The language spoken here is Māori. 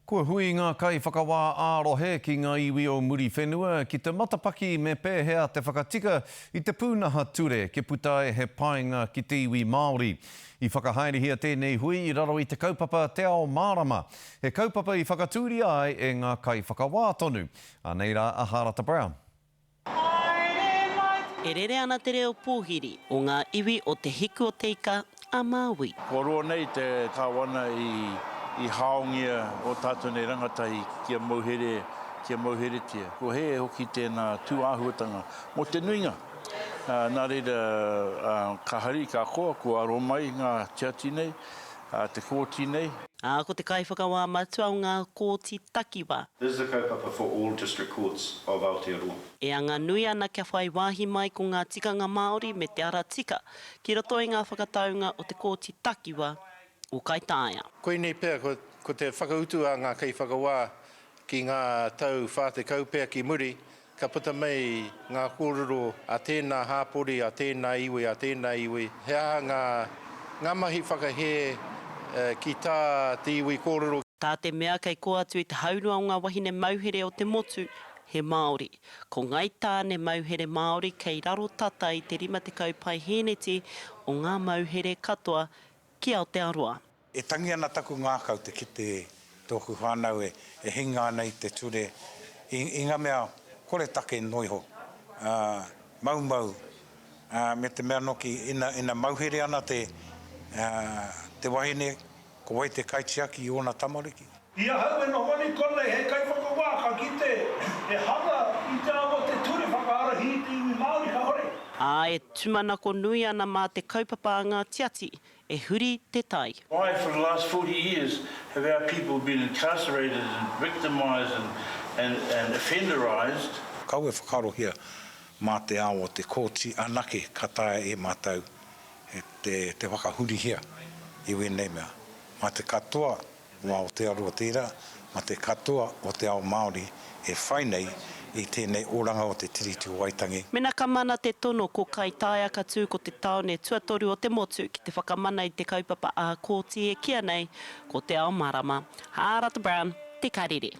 Kua hui ngā kai whakawā ārohe ki ngā iwi o muri whenua ki te matapaki me pēhea te whakatika i te pūnaha ture ke putai he painga ki te iwi Māori. I whakahaerehia tēnei hui i raro i te kaupapa Te Ao Marama. He kaupapa i whakatūri ai e ngā kai whakawā tonu. Anei rā, Aharata Brown. E rere ana te reo pōhiri o ngā iwi o te hiku o te ika a Māui. Ko roa nei te tāwana i haongia o tātou nei rangatai kia mauhere tia. Ko he hoki tēnā tūāhuatanga mo te nuinga. Nā reira ka hari ka koa, ko aro mai ngā tiati nei, te kōti nei. Ko te kai whakawā matua o ngā kōti takiwa. This is a kaupapa for all district courts of Aotearoa. E anga nui ana kia whai wāhi mai ko ngā tikanga Māori me te ara tika, ki roto i ngā whakataunga o te kōti takiwa o Kaitaia. Koe nei pēr, ko te whakautu a ngā kai whakawā ki ngā tau whāte kaupea ki muri, ka puta mai ngā kōrero a tēnā hāpori, a tēnā iwi. He aha ngā mahi whakahe ki tā te iwi kōrero. Tā te mea kei ko atu i te haurua o ngā wahine mauhere o te motu, he Māori. Ko ngai tāne mauhere Māori kei raro tata i te rima te kaupai heneti o ngā mauhere katoa ki Aotearoa. E tangi ana taku ngākau te ki te tōku whānau e hinga nei te ture. I ngā mea kore take noiho. Mau. Me te mea noki ina mauhere ana te wahine ko wai te kaitiaki i ona tamariki. Ia hau e no wani kone he kai whakawā ka kite e hanga i te awa te ture whakaara hi te iwi Māori ka hore. E tumanako nui ana mā te kaupapa a ngā tiati, e huri te tai. Why for the last 40 years have our people been incarcerated and victimised and offenderised? Kau e whakarohia mā te awa te kōti anake katae e mātau te whakahurihia i wēnei mea. Mā te katoa o Aotearoa tērā, mā te katoa o te ao Māori e whainei i tēnei oranga o te tiritu Waitangi. Mena ka mana te tono ko Kaitaia ka tū ko te taone tuatoru o te motu ki te whakamana i te kaupapa a kōti e kia nei ko Te Ao Marama. Aharata Brown, Te Karere.